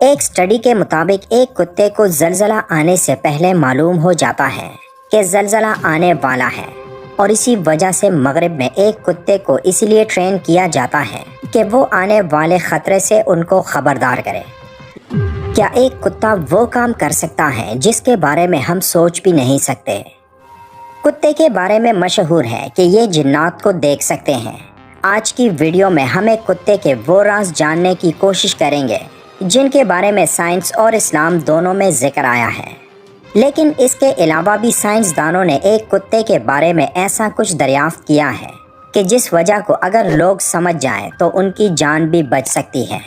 ایک اسٹڈی کے مطابق ایک کتے کو زلزلہ آنے سے پہلے معلوم ہو جاتا ہے کہ زلزلہ آنے والا ہے، اور اسی وجہ سے مغرب میں ایک کتے کو اس لیے ٹرین کیا جاتا ہے کہ وہ آنے والے خطرے سے ان کو خبردار کرے۔ کیا ایک کتا وہ کام کر سکتا ہے جس کے بارے میں ہم سوچ بھی نہیں سکتے؟ کتے کے بارے میں مشہور ہے کہ یہ جنات کو دیکھ سکتے ہیں۔ آج کی ویڈیو میں ہم ایک کتے کے وہ راز جاننے کی کوشش کریں گے جن کے بارے میں سائنس اور اسلام دونوں میں ذکر آیا ہے، لیکن اس کے علاوہ بھی سائنسدانوں نے ایک کتے کے بارے میں ایسا کچھ دریافت کیا ہے کہ جس وجہ کو اگر لوگ سمجھ جائیں تو ان کی جان بھی بچ سکتی ہے۔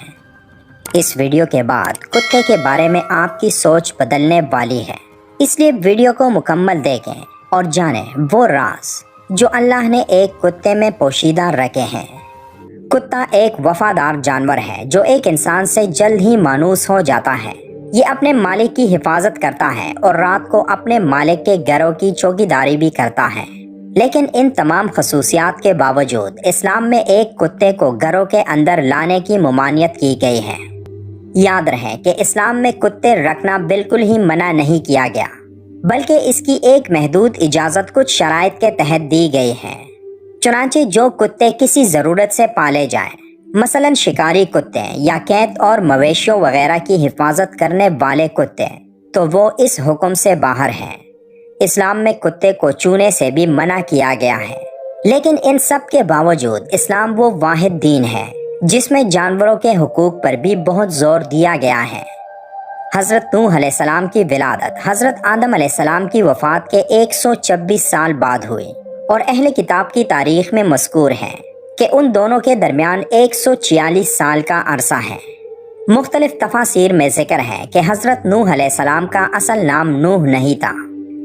اس ویڈیو کے بعد کتے کے بارے میں آپ کی سوچ بدلنے والی ہے، اس لیے ویڈیو کو مکمل دیکھیں اور جانیں وہ راز جو اللہ نے ایک کتے میں پوشیدہ رکھے ہیں۔ کتا ایک وفادار جانور ہے جو ایک انسان سے جلد ہی مانوس ہو جاتا ہے۔ یہ اپنے مالک کی حفاظت کرتا ہے اور رات کو اپنے مالک کے گھروں کی چوکیداری بھی کرتا ہے۔ لیکن ان تمام خصوصیات کے باوجود اسلام میں ایک کتے کو گھروں کے اندر لانے کی ممانعت کی گئی ہے۔ یاد رہے کہ اسلام میں کتے رکھنا بالکل ہی منع نہیں کیا گیا، بلکہ اس کی ایک محدود اجازت کچھ شرائط کے تحت دی گئی ہے۔ چنانچہ جو کتے کسی ضرورت سے پالے جائیں، مثلا شکاری کتے یا قید اور مویشیوں وغیرہ کی حفاظت کرنے والے کتے، تو وہ اس حکم سے باہر ہیں۔ اسلام میں کتے کو چونے سے بھی منع کیا گیا ہے، لیکن ان سب کے باوجود اسلام وہ واحد دین ہے جس میں جانوروں کے حقوق پر بھی بہت زور دیا گیا ہے۔ حضرت نوح علیہ السلام کی ولادت حضرت آدم علیہ السلام کی وفات کے 126 سال بعد ہوئی، اور اہل کتاب کی تاریخ میں مذکور ہے کہ ان دونوں کے درمیان 146 سال کا عرصہ ہے۔ مختلف تفاسیر میں ذکر ہے کہ حضرت نوح علیہ السلام کا اصل نام نوح نہیں تھا،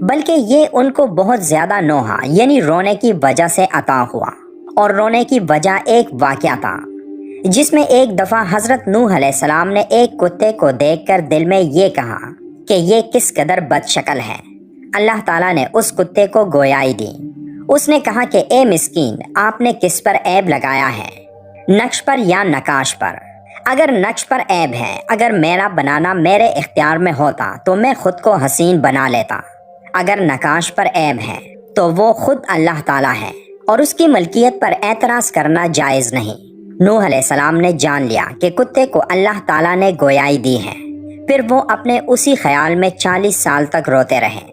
بلکہ یہ ان کو بہت زیادہ نوحہ یعنی رونے کی وجہ سے عطا ہوا، اور رونے کی وجہ ایک واقعہ تھا جس میں ایک دفعہ حضرت نوح علیہ السلام نے ایک کتے کو دیکھ کر دل میں یہ کہا کہ یہ کس قدر بد شکل ہے۔ اللہ تعالیٰ نے اس کتے کو گویائی دی۔ اس نے کہا کہ اے مسکین، آپ نے کس پر عیب لگایا ہے، نقش پر یا نقاش پر؟ اگر نقش پر عیب ہے، اگر میرا بنانا میرے اختیار میں ہوتا تو میں خود کو حسین بنا لیتا۔ اگر نقاش پر عیب ہے تو وہ خود اللہ تعالیٰ ہے، اور اس کی ملکیت پر اعتراض کرنا جائز نہیں۔ نوح علیہ السلام نے جان لیا کہ کتے کو اللہ تعالیٰ نے گویائی دی ہے، پھر وہ اپنے اسی خیال میں 40 سال تک روتے رہے۔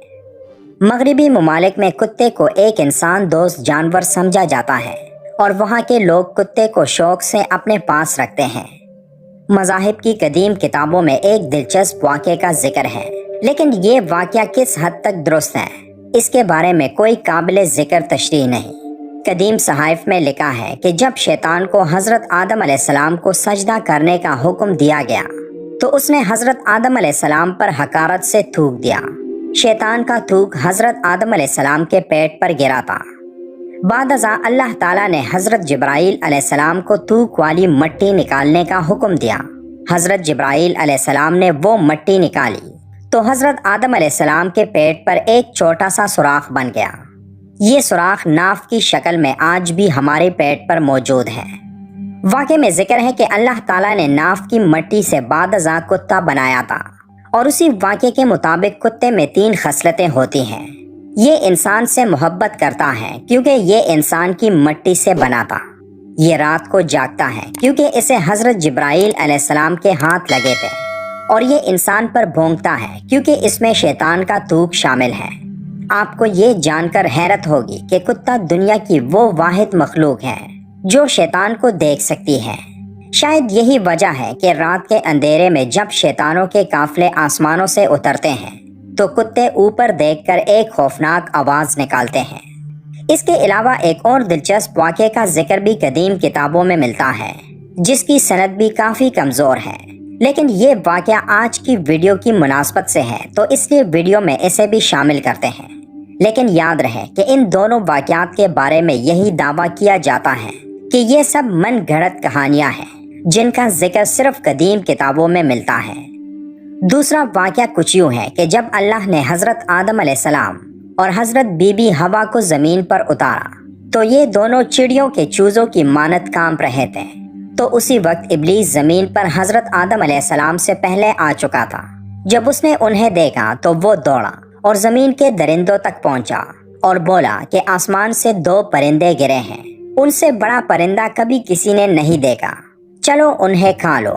مغربی ممالک میں کتے کو ایک انسان دوست جانور سمجھا جاتا ہے، اور وہاں کے لوگ کتے کو شوق سے اپنے پاس رکھتے ہیں۔ مذاہب کی قدیم کتابوں میں ایک دلچسپ واقعے کا ذکر ہے، لیکن یہ واقعہ کس حد تک درست ہے اس کے بارے میں کوئی قابل ذکر تشریح نہیں۔ قدیم صحائف میں لکھا ہے کہ جب شیطان کو حضرت آدم علیہ السلام کو سجدہ کرنے کا حکم دیا گیا تو اس نے حضرت آدم علیہ السلام پر حقارت سے تھوک دیا۔ شیطان کا تھوک حضرت آدم علیہ السلام کے پیٹ پر گرا تھا۔ بعد ازاں اللہ تعالیٰ نے حضرت جبرائیل علیہ السلام کو تھوک والی مٹی نکالنے کا حکم دیا۔ حضرت جبرائیل علیہ السلام نے وہ مٹی نکالی تو حضرت آدم علیہ السلام کے پیٹ پر ایک چھوٹا سا سوراخ بن گیا۔ یہ سوراخ ناف کی شکل میں آج بھی ہمارے پیٹ پر موجود ہے۔ واقعے میں ذکر ہے کہ اللہ تعالیٰ نے ناف کی مٹی سے بعد ازاں کتا بنایا تھا، اور اسی واقعے کے مطابق کتے میں 3 خصلتیں ہوتی ہیں۔ یہ انسان سے محبت کرتا ہے کیونکہ یہ انسان کی مٹی سے بنا تھا۔ یہ رات کو جاگتا ہے کیونکہ اسے حضرت جبرائیل علیہ السلام کے ہاتھ لگے تھے، اور یہ انسان پر بھونکتا ہے کیونکہ اس میں شیطان کا تھوک شامل ہے۔ آپ کو یہ جان کر حیرت ہوگی کہ کتا دنیا کی وہ واحد مخلوق ہے جو شیطان کو دیکھ سکتی ہے۔ شاید یہی وجہ ہے کہ رات کے اندھیرے میں جب شیطانوں کے قافلے آسمانوں سے اترتے ہیں تو کتے اوپر دیکھ کر ایک خوفناک آواز نکالتے ہیں۔ اس کے علاوہ ایک اور دلچسپ واقعے کا ذکر بھی قدیم کتابوں میں ملتا ہے، جس کی سند بھی کافی کمزور ہے، لیکن یہ واقعہ آج کی ویڈیو کی مناسبت سے ہے تو اس لیے ویڈیو میں اسے بھی شامل کرتے ہیں۔ لیکن یاد رہے کہ ان دونوں واقعات کے بارے میں یہی دعویٰ کیا جاتا ہے کہ یہ سب من گھڑت کہانیاں ہیں جن کا ذکر صرف قدیم کتابوں میں ملتا ہے۔ دوسرا واقعہ کچھ یوں ہے کہ جب اللہ نے حضرت آدم علیہ السلام اور حضرت بی بی ہوا کو زمین پر اتارا تو یہ دونوں چڑیوں کے چوزوں کی مانند کانپ رہے تھے، تو اسی وقت ابلیس زمین پر حضرت آدم علیہ السلام سے پہلے آ چکا تھا۔ جب اس نے انہیں دیکھا تو وہ دوڑا اور زمین کے درندوں تک پہنچا اور بولا کہ آسمان سے 2 پرندے گرے ہیں، ان سے بڑا پرندہ کبھی کسی نے نہیں دیکھا، چلو انہیں کھا لو۔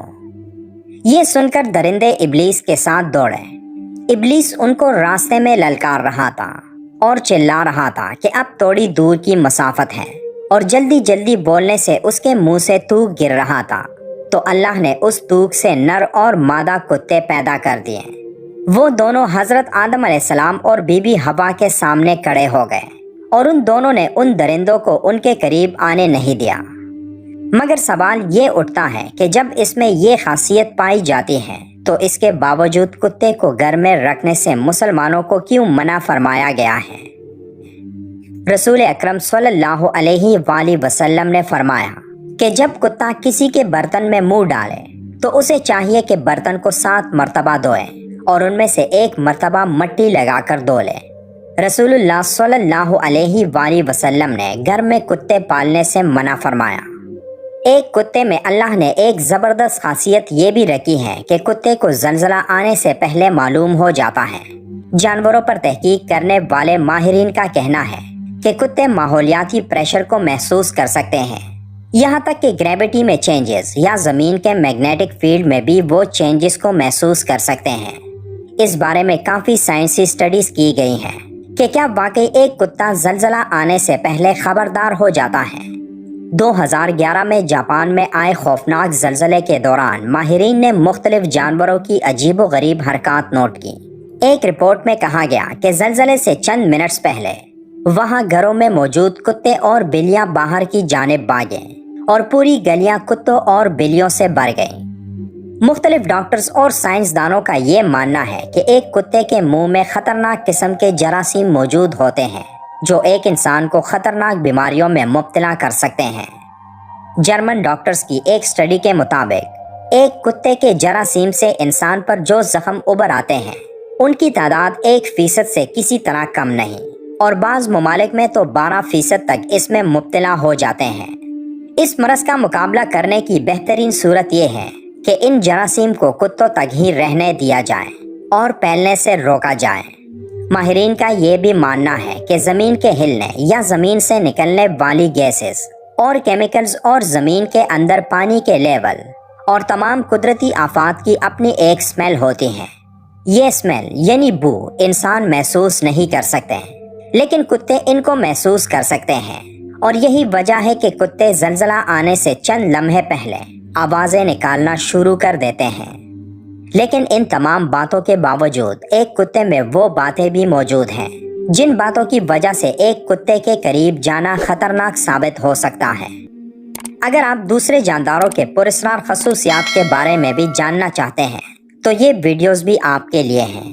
یہ سن کر درندے ابلیس کے ساتھ دوڑے۔ ابلیس ان کو راستے میں للکار رہا تھا اور چلا رہا تھا کہ اب تھوڑی دور کی مسافت ہے، اور جلدی جلدی بولنے سے اس کے منہ سے تھوک گر رہا تھا۔ تو اللہ نے اس تھوک سے نر اور مادہ کتے پیدا کر دیے۔ وہ دونوں حضرت آدم علیہ السلام اور بی بی حوا کے سامنے کھڑے ہو گئے، اور ان دونوں نے ان درندوں کو ان کے قریب آنے نہیں دیا۔ مگر سوال یہ اٹھتا ہے کہ جب اس میں یہ خاصیت پائی جاتی ہے تو اس کے باوجود کتے کو گھر میں رکھنے سے مسلمانوں کو کیوں منع فرمایا گیا ہے؟ رسول اکرم صلی اللہ علیہ وآلہ وسلم نے فرمایا کہ جب کتا کسی کے برتن میں منہ ڈالے تو اسے چاہیے کہ برتن کو 7 مرتبہ دھوئے اور ان میں سے 1 مرتبہ مٹی لگا کر دھو لے۔ رسول اللہ صلی اللہ علیہ وآلہ وسلم نے گھر میں کتے پالنے سے منع فرمایا۔ ایک کتے میں اللہ نے ایک زبردست خاصیت یہ بھی رکھی ہے کہ کتے کو زلزلہ آنے سے پہلے معلوم ہو جاتا ہے۔ جانوروں پر تحقیق کرنے والے ماہرین کا کہنا ہے کہ کتے ماحولیاتی پریشر کو محسوس کر سکتے ہیں، یہاں تک کہ گریویٹی میں چینجز یا زمین کے میگنیٹک فیلڈ میں بھی وہ چینجز کو محسوس کر سکتے ہیں۔ اس بارے میں کافی سائنسی اسٹڈیز کی گئی ہیں کہ کیا واقعی ایک کتا زلزلہ آنے سے پہلے خبردار ہو جاتا ہے۔ 2011 میں جاپان میں آئے خوفناک زلزلے کے دوران ماہرین نے مختلف جانوروں کی عجیب و غریب حرکات نوٹ کی۔ ایک رپورٹ میں کہا گیا کہ زلزلے سے چند منٹس پہلے وہاں گھروں میں موجود کتے اور بلیاں باہر کی جانب بھاگیں اور پوری گلیاں کتوں اور بلیوں سے بھر گئیں۔ مختلف ڈاکٹرز اور سائنسدانوں کا یہ ماننا ہے کہ ایک کتے کے منہ میں خطرناک قسم کے جراثیم موجود ہوتے ہیں جو ایک انسان کو خطرناک بیماریوں میں مبتلا کر سکتے ہیں۔ جرمن ڈاکٹرز کی ایک سٹڈی کے مطابق ایک کتے کے جراثیم سے انسان پر جو زخم ابھر آتے ہیں ان کی تعداد 1% سے کسی طرح کم نہیں، اور بعض ممالک میں تو 12% تک اس میں مبتلا ہو جاتے ہیں۔ اس مرض کا مقابلہ کرنے کی بہترین صورت یہ ہے کہ ان جراثیم کو کتوں تک ہی رہنے دیا جائے اور پھیلنے سے روکا جائے۔ ماہرین کا یہ بھی ماننا ہے کہ زمین کے ہلنے یا زمین سے نکلنے والی گیسز اور کیمیکلز اور زمین کے اندر پانی کے لیول اور تمام قدرتی آفات کی اپنی ایک سمیل ہوتی ہے۔ یہ سمیل یعنی بو انسان محسوس نہیں کر سکتے، لیکن کتے ان کو محسوس کر سکتے ہیں، اور یہی وجہ ہے کہ کتے زلزلہ آنے سے چند لمحے پہلے آوازیں نکالنا شروع کر دیتے ہیں۔ لیکن ان تمام باتوں کے باوجود ایک کتے میں وہ باتیں بھی موجود ہیں جن باتوں کی وجہ سے ایک کتے کے قریب جانا خطرناک ثابت ہو سکتا ہے۔ اگر آپ دوسرے جانداروں کے پراسرار خصوصیات کے بارے میں بھی جاننا چاہتے ہیں تو یہ ویڈیوز بھی آپ کے لیے ہیں۔